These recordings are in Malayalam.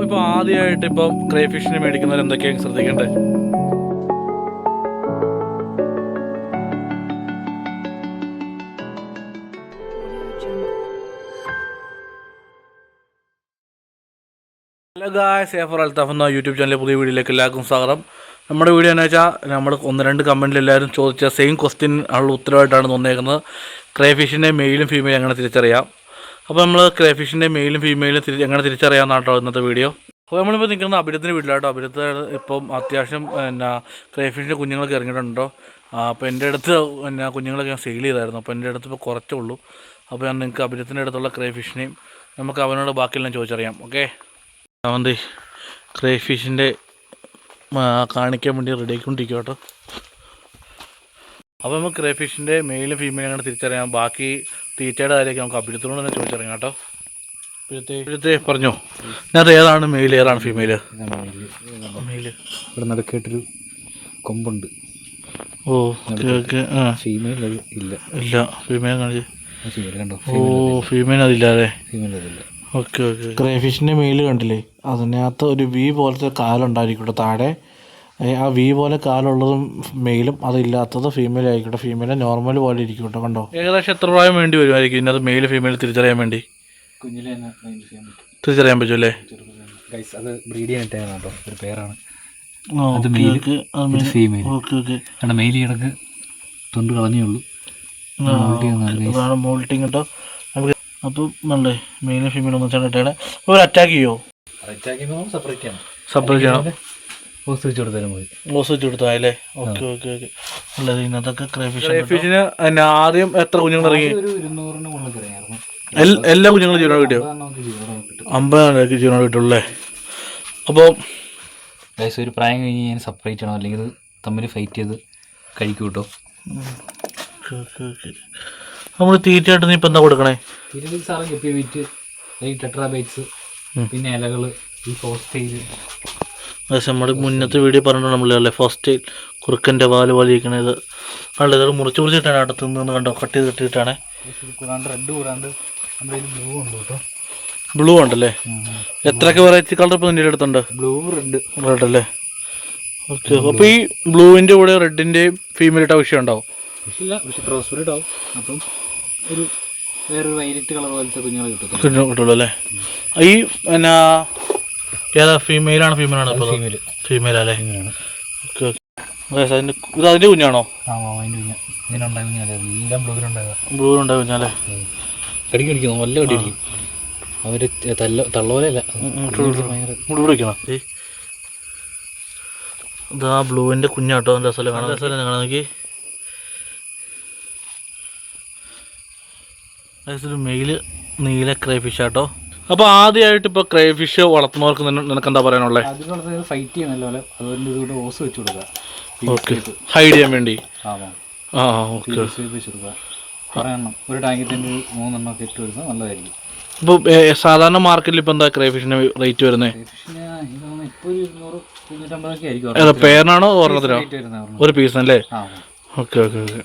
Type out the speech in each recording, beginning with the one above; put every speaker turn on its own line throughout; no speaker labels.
ഇപ്പോൾ ആദ്യമായിട്ട് ഇപ്പം ക്രേ ഫിഷിനെ മേടിക്കുന്നവർ എന്തൊക്കെയാണ് ശ്രദ്ധിക്കേണ്ടത്? ഹലോ ഗായ്സ്, സേഫർ അൽത്താഫ് എന്ന യൂട്യൂബ് ചാനലിലെ പുതിയ വീഡിയോയിലേക്ക് എല്ലാവർക്കും സ്വാഗതം. നമ്മുടെ വീഡിയോ എന്ന് വെച്ചാൽ നമ്മൾ 1-2 കമൻറ്റിൽ എല്ലാവരും ചോദിച്ച സെയിം ക്വസ്റ്റ്യൻ ഉള്ള ഉത്തരവായിട്ടാണ് വന്നേക്കുന്നത്. ക്രേ ഫിഷിൻ്റെ മെയിലും ഫീമെയിലും എങ്ങനെ തിരിച്ചറിയാം. അപ്പോൾ നമ്മൾ ക്രേ ഫിഷിൻ്റെ മെയിലും ഫീമെയിലും എങ്ങനെ തിരിച്ചറിയാമെന്നാട്ടോ ഇന്നത്തെ വീഡിയോ. അപ്പോൾ നമ്മളിപ്പോൾ നിൽക്കുന്ന അഭിരത്തിൻ്റെ വീട്ടിലാട്ടോ. അഭിരത്ത് ഇപ്പം അത്യാവശ്യം ക്രേ ഫിഷിൻ്റെ കുഞ്ഞുങ്ങളൊക്കെ ഇറങ്ങിയിട്ടുണ്ടോ. അപ്പോൾ എൻ്റെ അടുത്ത് കുഞ്ഞുങ്ങളൊക്കെ ഞാൻ സെയിൽ ചെയ്തായിരുന്നു. അപ്പോൾ എൻ്റെ അടുത്ത് ഇപ്പോൾ കുറച്ചേ ഉള്ളൂ. അപ്പോൾ ഞാൻ നിങ്ങൾക്ക് അഭിരത്തിൻ്റെ അടുത്തുള്ള ക്രേ ഫിഷിനെയും നമുക്ക് അവനോട് ബാക്കിയെല്ലാം ചോദിച്ചറിയാം. ഓക്കെ, അവന്തി ക്രേ ഫിഷിൻ്റെ കാണിക്കാൻ വേണ്ടി റെഡി ആയിക്കൊണ്ടിരിക്കുക കേട്ടോ. അപ്പോൾ നമുക്ക് ക്രേ ഫിഷിൻ്റെ മെയിലും ഫീമെയിലും അങ്ങനെ തിരിച്ചറിയാം. ബാക്കി തീറ്റയുടെ കാര്യമൊക്കെ നമുക്ക് അഭിരത്തിനോട് തന്നെ ചോദിച്ചറിയാം കേട്ടോ. അഭിരത്തെ പറഞ്ഞോ, ഞാൻ ഏതാണ് മെയിൽ ഏതാണ് ഫീമെയിൽ? മെയിൽ
ഇവിടെ നടുക്കായിട്ടൊരു കൊമ്പുണ്ട്.
ഓ ഓക്കെ. ആ
ഫീമെയിൽ അത് ഇല്ല.
ഇല്ല, ഫീമെയിൽ കാണിച്ച്.
ഫീമെയിൽ കണ്ടോ?
ഓ ഫീമെയിൽ അതില്ല അല്ലേ?
ഫീമെയിൽ അതില്ല.
Okay okay. ക്രേ ഫിഷിൻ്റെ മെയിൽ കണ്ടില്ലേ, അതിനകത്ത് ഒരു വി പോലത്തെ കാലുണ്ടായിരിക്കട്ടെ താഴെ. ആ വി പോലെ കാലുള്ളതും മെയിലും, അതില്ലാത്തത് ഫീമെയിൽ ആയിക്കോട്ടെ. ഫീമെയിൽ നോർമൽ പോലെ ഇരിക്കും കേട്ടോ. കണ്ടോ? ഏകദേശം എത്ര പ്രായം വേണ്ടി വരുമായിരിക്കും ഇതിനകത്ത് മെയിൽ ഫീമെയിൽ തിരിച്ചറിയാൻ വേണ്ടി?
കുഞ്ഞിലെ തന്നെ ചെയ്യാൻ പറ്റും,
തിരിച്ചറിയാൻ പറ്റും അല്ലേ?
അത് ബ്രീഡ് ചെയ്യാനായിട്ടാണ് കേട്ടോ. ഒരു പേരാണ്
അത്
ഫീമെയിൽ.
Okay okay.
കാരണം മെയിൽ കിടക്ക് തൊണ്ട് കളഞ്ഞേ ഉള്ളൂ.
മോൾട്ടിങ് കേട്ടോ. നമുക്ക് അപ്പം നല്ലേ മെയിലും ഫീമെയിലും ഒന്നും ചേട്ടാണ്. അപ്പോൾ ഒരു അറ്റാക്ക് ചെയ്യുമോ?
അറ്റാക്ക് ചെയ്യുമ്പോൾ സെപ്പറേറ്റ്
ചെയ്യണം.
ഓസ് വെച്ച് കൊടുത്താലും മതി.
ഓസ് വെച്ച് കൊടുത്താൽ അല്ലേ? Okay okay okay. നല്ലത്. ഇതിനകത്തൊക്കെ ക്രേ ഫിഷിന് ആദ്യം എത്ര കുഞ്ഞുങ്ങൾ ഇറങ്ങി?
ഒരു 200-ന് മുകളിൽ ഇറങ്ങിയായിരുന്നു.
എല്ലാ കുഞ്ഞുങ്ങളും ജീവനോട് കിട്ടിയോ? 50 ജീവനോട് കിട്ടുള്ളൂ. അപ്പോൾ
ഒരു പ്രായം കഴിഞ്ഞ് ഞാൻ സെപ്പറേറ്റ് ചെയ്യണം, അല്ലെങ്കിൽ ഇത് തമ്മിൽ ഫൈറ്റ് ചെയ്ത് കഴിക്കും കേട്ടോ.
നമ്മൾ തീറ്റയായിട്ട് നീ ഇപ്പം എന്താ കൊടുക്കണേ?
തീറ്റ സാറ് കെപ്പി വെയിറ്റ്, ഈ ടെട്രാബൈറ്റ്സ്, പിന്നെ ഇലകൾ, ഈ ഫോസ്റ്റൈൽ.
നമ്മൾ മുന്നത്തെ വീഡിയോ പറഞ്ഞിട്ടുണ്ട് നമ്മളല്ലേ, ഫസ്റ്റ് കുറുക്കൻ്റെ വാല് പോലെ ഇരിക്കണത്. അല്ല, ഇതൊക്കെ മുറിച്ചിട്ടാണ് അടുത്ത് നിന്ന് കണ്ടോ, കട്ട് ചെയ്തിട്ടാണ്.
കൂടാണ്ട് റെഡ് കൂടാണ്ട് നമ്മുടെ ബ്ലൂ ഉണ്ട് കേട്ടോ.
ബ്ലൂ ഉണ്ടല്ലേ? എത്രയൊക്കെ വെറൈറ്റി കളർ ഇപ്പോൾ നിൻ്റെ അടുത്തുണ്ട്?
ബ്ലൂ, റെഡ്
അല്ലേ? ഓക്കെ. അപ്പോൾ ഈ ബ്ലൂവിൻ്റെ കൂടെ റെഡിൻ്റെയും ഫീമെയിൽ ഇട്ട വിഷയം ഉണ്ടാവും?
വിഷയമില്ല, പക്ഷെ ക്രോസ് ബ്രീഡ് ആവും. അപ്പം ഒരു വേറൊരു വൈലറ്റ് കളർ പോലത്തെ കുഞ്ഞുങ്ങളെ
കിട്ടുള്ളൂ അല്ലേ? ഈ ഏതാ ഫീമെയിലാണ്? ഫീമെയിലാണ് ഇപ്പോൾ? ഫീമെയിലല്ലേ? Okay okay. ഇത് അതിൻ്റെ കുഞ്ഞാണോ?
ആ, അതിൻ്റെ കുഞ്ഞ്. ഇതിനുണ്ടായ കുഞ്ഞാലേ, എല്ലാം ബ്ലൂവിലുണ്ടായതാ.
ബ്ലൂവിലുണ്ടായ കുഞ്ഞാലേ?
കടിക്ക് കടിക്കുന്നു, നല്ല കടി അടിക്കും. അവർ തള്ളോലല്ല
പിടിക്കണം. ഇതാ ബ്ലൂവിൻ്റെ കുഞ്ഞാട്ടോ. നല്ല രസമല്ലേ കാണാൻ? രസമല്ലേ കാണാൻ? നോക്കി, ഒരു മെയില് നീല ക്രേ ഫിഷ് ആട്ടോ. അപ്പോൾ ആദ്യമായിട്ട് ഇപ്പോൾ ക്രേ ഫിഷ് വളർത്തുന്നവർക്ക് നിനക്ക് എന്താ പറയാനുള്ളത്?
അതിന് ഫൈറ്റ് ചെയ്യുന്നല്ലോ, അതുകൊണ്ട് ഇതുകൊണ്ട് ഓസ് വെച്ച് കൊടുക്കുക.
ഓക്കെ, ഹൈഡ് ചെയ്യാൻ വേണ്ടി. ആ ഓക്കെ.
പറയണം, ഒരു ടാങ്കിൽ തന്നെ 3 എണ്ണമൊക്കെ ഇട്ട് വരുന്നത് നല്ലതായിരിക്കും.
ഇപ്പോൾ സാധാരണ മാർക്കറ്റിൽ ഇപ്പോൾ എന്താ ക്രേ ഫിഷിന് റേറ്റ് വരുന്നത്?
ഇപ്പോൾ 200-250 ആയിരിക്കും.
പേരിനാണോ ഓർണത്തിനോ? ഒരു പീസിനല്ലേ? Okay okay okay.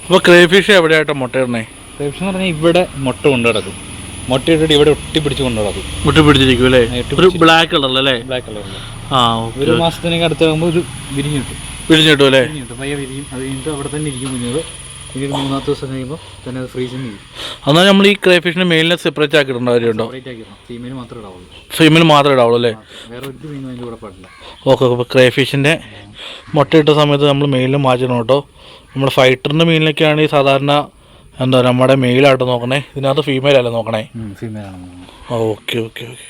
അപ്പോൾ ക്രേ ഫിഷ് എവിടെയായിട്ടോ മുട്ടയിടണേ?
ക്രേ ഫിഷ് എന്ന് പറഞ്ഞാൽ ഇവിടെ മുട്ട കൊണ്ടു കിടക്കും. മുട്ടയിട്ടിട്ട് ഇവിടെ ഒട്ടിപ്പിടിച്ച് കൊണ്ടു കിടക്കും.
ഒട്ടിപ്പിടിച്ചിരിക്കും അല്ലേ? ഒരു ബ്ലാക്ക് കളറല്ലേ?
ബ്ലാക്ക് കളറിൽ.
ആ,
ഒരു മാസത്തിനൊക്കെ അടുത്താകുമ്പോൾ ഇത് വിരിഞ്ഞു കിട്ടും.
വിരിഞ്ഞു കിട്ടും അല്ലേ?
പയ്യെ വിരിയും. അത് കഴിഞ്ഞിട്ട് അവിടെ തന്നെ ഇരിക്കും കുഞ്ഞുങ്ങൾ. പിന്നീട് 3-4 ദിവസം കഴിയുമ്പോൾ തന്നെ അത് ഫ്രീസിങ് ചെയ്യും.
എന്നാൽ നമ്മൾ ഈ ക്രേ ഫിഷിനെ മെയിലിനെ സെപ്പറേറ്റ് ആക്കിയിട്ടുണ്ട് കാര്യമുണ്ടോ?
സെപ്പറേറ്റ് ആക്കിയിടണം. ഫീമെയിൽ മാത്രമേ ഇടാവുള്ളൂ.
ഫീമെയിൽ മാത്രമേ ഇടാവുള്ളൂ അല്ലേ?
വേറെ ഒരു മീനും അതിൻ്റെ കൂടെ പാടില്ല.
ഓക്കെ. അപ്പോൾ ക്രേ ഫിഷിൻ്റെ മുട്ടയിട്ട സമയത്ത് നമ്മൾ മെയിലിനെ മാറ്റണം കേട്ടോ. നമ്മൾ ഫൈറ്ററിൻ്റെ മീനിലൊക്കെ ആണെങ്കിൽ സാധാരണ എന്താ നമ്മുടെ മെയിലായിട്ട് നോക്കണേ. ഇതിനകത്ത് ഫീമെയിൽ അല്ലേ നോക്കണേ?
ഫീമെയിലാണ്.
Okay okay okay.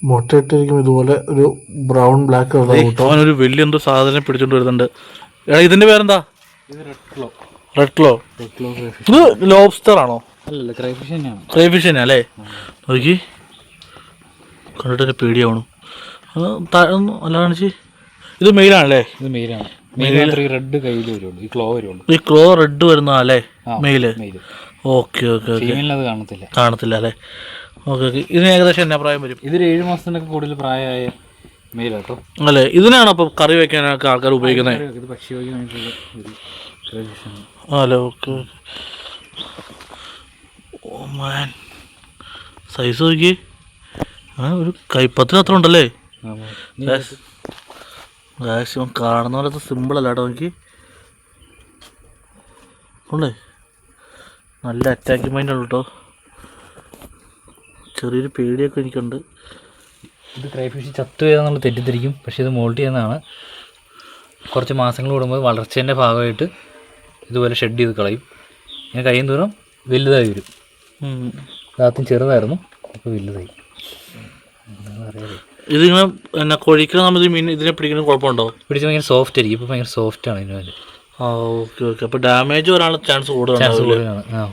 മുട്ടയിട്ടിരിക്കും ഇതുപോലെ ഒരു ബ്രൗൺ ബ്ലാക്ക് കളർ കേട്ടോ. അവനൊരു വലിയ എന്തോ സാധനം പിടിച്ചോണ്ട് വരുന്നുണ്ട്. എടാ, ഇതിൻ്റെ പേരെന്താ? റെഡ് ക്ലോ. ഇത് ലോബ്സ്റ്റർ ആണോ?
അല്ലല്ല, ക്രേ ഫിഷ് തന്നെയാണ്.
ക്രേ ഫിഷ് തന്നെ അല്ലേ? നോക്കി, കണ്ടിട്ട് പേടിയാവണം. അല്ലാതെ ഇത് മെയിലാണല്ലേ?
ഇത് മെയിലാണ്. റെഡ് കയ്യിൽ വരുള്ളൂ, ഈ ക്ലോ വരുള്ളൂ.
ഈ ക്ലോ റെഡ് വരുന്നതല്ലേ മെയില്? Okay okay okay.
ഫീമെയിലത് കാണത്തില്ല
അല്ലേ? Okay okay. ഇതിന് ഏകദേശം എന്നാ പ്രായം വരും?
ഇതൊരു 7 മാസത്തിനൊക്കെ കൂടുതൽ പ്രായമായ മെയിലാട്ടോ.
അല്ലേ? ഇതിനാണ് അപ്പോൾ കറി വെക്കാനൊക്കെ ആൾക്കാർ ഉപയോഗിക്കുന്നത്?
ഇത് ഭക്ഷ്യയോഗ്യമായിട്ടുള്ള ഒരു ഫിഷാണ്.
അല്ലേ? ഓക്കെ. ഓ മാൻ, സൈസ് നോക്കി. ഒരു കൈപ്പത്തിന് അത്ര ഉണ്ടല്ലേ? മാക്സിമം കാണുന്ന പോലത്തെ സിമ്പിളല്ല കേട്ടോ എനിക്ക്. ഉള്ളേ നല്ല അറ്റാക്കിംഗ് മൈൻഡ് ഉള്ളു കേട്ടോ. ചെറിയൊരു പേടിയൊക്കെ എനിക്കുണ്ട്.
ഇത് ക്രൈഫിഷ് ചത്തു ചെയ്താൽ തെറ്റിദ്ധരിക്കും, പക്ഷേ ഇത് മോൾട്ട് ചെയ്യുന്നതാണ്. കുറച്ച് മാസങ്ങൾ കൂടുമ്പോൾ വളർച്ചേൻ്റെ ഭാഗമായിട്ട് ഇതുപോലെ ഷെഡ് ചെയ്ത് കളയും. ഇങ്ങനെ കഴിയും ദൂരം വലുതായി വരും. ആദ്യം ചെറുതായിരുന്നു, ഇപ്പോൾ വലുതായി.
ഇതിങ്ങനെ എന്നാ കൊഴിക്കണ നമ്മൾ മീൻ ഇതിനെ പിടിക്കുന്ന കുഴപ്പമുണ്ടോ?
പിടിച്ച് ഭയങ്കര സോഫ്റ്റ് ആയിരിക്കും. ഇപ്പോൾ ഭയങ്കര സോഫ്റ്റാണ് ഇതിന് വേണ്ടി.
ആ ഓക്കെ ഓക്കെ. അപ്പോൾ ഡാമേജ് വരാനുള്ള ചാൻസ് കൂടുതലാണ്.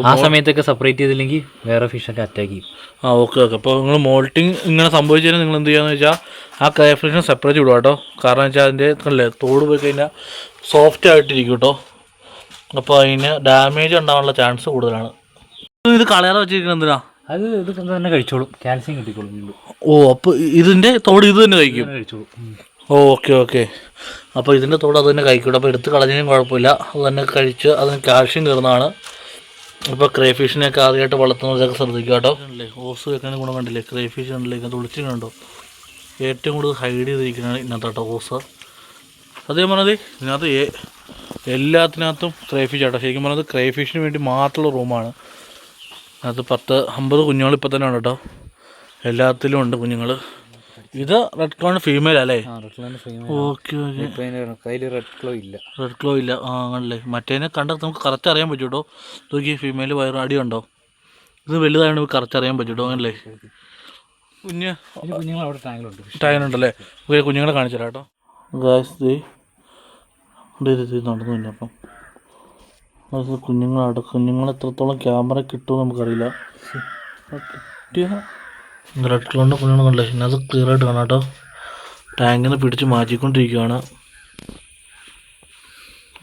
ആ സമയത്തൊക്കെ സെപ്പറേറ്റ് ചെയ്തില്ലെങ്കിൽ വേറെ ഫിഷൊക്കെ അറ്റാക്ക് ചെയ്യും.
ആ ഓക്കെ ഓക്കെ. അപ്പോൾ നിങ്ങൾ മോൾട്ടിങ് ഇങ്ങനെ സംഭവിച്ചു കഴിഞ്ഞാൽ നിങ്ങൾ എന്ത് ചെയ്യാന്ന് വെച്ചാൽ ആ ക്രൈഫിഷിനെ സെപ്പറേറ്റ് വിടുക കേട്ടോ. കാരണം വെച്ചാൽ അതിൻ്റെ അല്ലേ തോട് പോയി കഴിഞ്ഞാൽ സോഫ്റ്റ് ആയിട്ടിരിക്കും കേട്ടോ. അപ്പോൾ അതിന് ഡാമേജ് ഉണ്ടാകാനുള്ള ചാൻസ് കൂടുതലാണ്. ഇത് കളയാതെ വെച്ചിരിക്കുന്നത് എന്തിനാ?
അത് ഇത് തന്നെ കഴിച്ചോളും, കാൽസ്യം കിട്ടിക്കോളും.
ഓ അപ്പോൾ ഇതിൻ്റെ തോട് ഇത് തന്നെ കഴിക്കും?
കഴിച്ചോളും.
Okay okay. അപ്പോൾ ഇതിൻ്റെ തോട് അത് തന്നെ കഴിക്കൂടെ. അപ്പോൾ എടുത്ത് കളഞ്ഞാലും കുഴപ്പമില്ല, അത് തന്നെ കഴിച്ച് അതിന് കാൽഷ്യം കയറുന്നതാണ്. ഇപ്പോൾ ക്രൈഫിഷിനെയൊക്കെ ആദ്യമായിട്ട് വളർത്തുന്നതൊക്കെ ശ്രദ്ധിക്കുക കേട്ടോ. അല്ലേ ഓസ് വെക്കുന്ന ഗുണം കണ്ടില്ലേ? ക്രൈഫിഷ് കണ്ടില്ലേ ഇങ്ങനെ തുളിച്ചിട്ടുണ്ടോ? ഏറ്റവും കൂടുതൽ ഹൈഡ് ചെയ്തിരിക്കുന്നതാണ് ഇന്നത്തെ കേട്ടോ ഓസ്. അതേ പറഞ്ഞത് ഇതിനകത്ത് എല്ലാത്തിനകത്തും ക്രൈഫിഷ് ആട്ടോ. ശരിക്കും പറഞ്ഞത് ക്രൈഫിഷിന് വേണ്ടി മാത്രമുള്ള റൂമാണ്. അത് 50 കുഞ്ഞുങ്ങൾ ഇപ്പോൾ തന്നെ ഉണ്ട് കേട്ടോ. എല്ലാത്തിലും ഉണ്ട് കുഞ്ഞുങ്ങൾ. ഇത് റെഡ് ക്ലോൺ ഫീമെയിൽ അല്ലേ? Okay okay. റെഡ് ക്ലോ ഇല്ല. ആ ആണല്ലേ. മറ്റേനെ കണ്ടാൽ നമുക്ക് കറക്റ്റ് അറിയാൻ പറ്റും കേട്ടോ. നോക്കി ഫീമെയിൽ വയറ് അടിയുണ്ടോ? ഇത് വലുതായത് കറക്റ്റ് അറിയാൻ പറ്റും കേട്ടോ. അങ്ങനല്ലേ ടാങ്കിലുണ്ടല്ലേ? ഓക്കെ കുഞ്ഞുങ്ങളെ കാണിച്ചു തരാം കേട്ടോ. ഗായ്സ് നടന്നു തന്നെ. അപ്പം കുഞ്ഞുങ്ങൾ എത്രത്തോളം ക്യാമറ കിട്ടുമെന്ന് നമുക്കറിയില്ല. കിട്ടിയ റെഡ് ക്ലോണിൻ്റെ കുഞ്ഞുങ്ങൾ കണ്ടേ? ഇതിനകത്ത് ക്ലിയർ ആയിട്ട് കാണാം കേട്ടോ. ടാങ്കിൽ നിന്ന് പിടിച്ച് മാറ്റിക്കൊണ്ടിരിക്കുകയാണ്.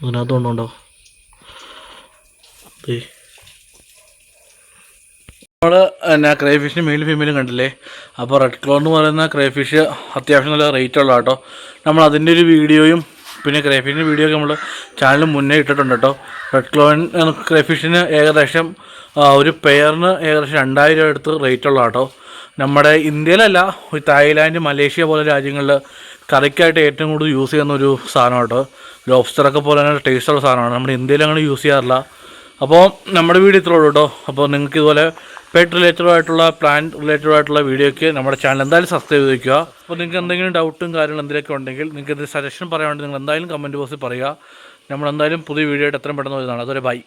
ഇതിനകത്ത് കൊണ്ടുണ്ടോ? നമ്മൾ എന്നാ ക്രൈഫിഷിന് മെയിലും ഫീമെയിലും കണ്ടില്ലേ? അപ്പോൾ റെഡ് ക്ലോൺ എന്ന് പറയുന്ന ക്രൈഫിഷ് അത്യാവശ്യം നല്ല റേറ്റ് ഉള്ള കേട്ടോ. നമ്മൾ അതിൻ്റെ ഒരു വീഡിയോയും പിന്നെ ക്രൈഫിഷിൻ്റെ വീഡിയോ ഒക്കെ നമ്മൾ ചാനലിൽ മുന്നേ ഇട്ടിട്ടുണ്ട് കേട്ടോ. റെഡ് ക്ലോൺ ക്രൈഫിഷിന് ഏകദേശം ഒരു പെയറിന് ഏകദേശം 2000 രൂപ അടുത്ത് റേറ്റ് ഉള്ള കേട്ടോ. നമ്മുടെ ഇന്ത്യയിലല്ല, തായ്ലാൻഡ് മലേഷ്യ പോലെ രാജ്യങ്ങളിൽ കറിക്കായിട്ട് ഏറ്റവും കൂടുതൽ യൂസ് ചെയ്യുന്ന ഒരു സാധനം കേട്ടോ. ലോബ്സ്റ്ററൊക്കെ പോലെ തന്നെ ടേസ്റ്റുള്ള സാധനമാണ്. നമ്മുടെ ഇന്ത്യയിൽ അങ്ങനെ യൂസ് ചെയ്യാറില്ല. അപ്പോൾ നമ്മുടെ വീഡിയോ ഇത്രേ ഉള്ളൂ കേട്ടോ. അപ്പോൾ നിങ്ങൾക്ക് ഇതുപോലെ പെറ്റ് റിലേറ്റഡ് ആയിട്ടുള്ള പ്ലാന്റ് റിലേറ്റഡ് ആയിട്ടുള്ള വീഡിയോയ്ക്ക് നമ്മുടെ ചാനൽ എന്തായാലും സബ്സ്ക്രൈബ് ചെയ്ത് വയ്ക്കുക. അപ്പോൾ നിങ്ങൾക്ക് എന്തെങ്കിലും ഡൗട്ടും കാര്യങ്ങളും എന്തെങ്കിലുമൊക്കെ ഉണ്ടെങ്കിൽ നിങ്ങൾക്ക് ഇത് സജഷൻ പറയാൻ വേണ്ടി നിങ്ങൾ എന്തായാലും കമൻറ്റ് ബോക്സിൽ പറയുക. നമ്മളെന്തായാലും പുതിയ വീഡിയോ ആയിട്ട് എത്രയും പെട്ടെന്ന് വരുന്നതാണ്. അതുവരെ ബൈ.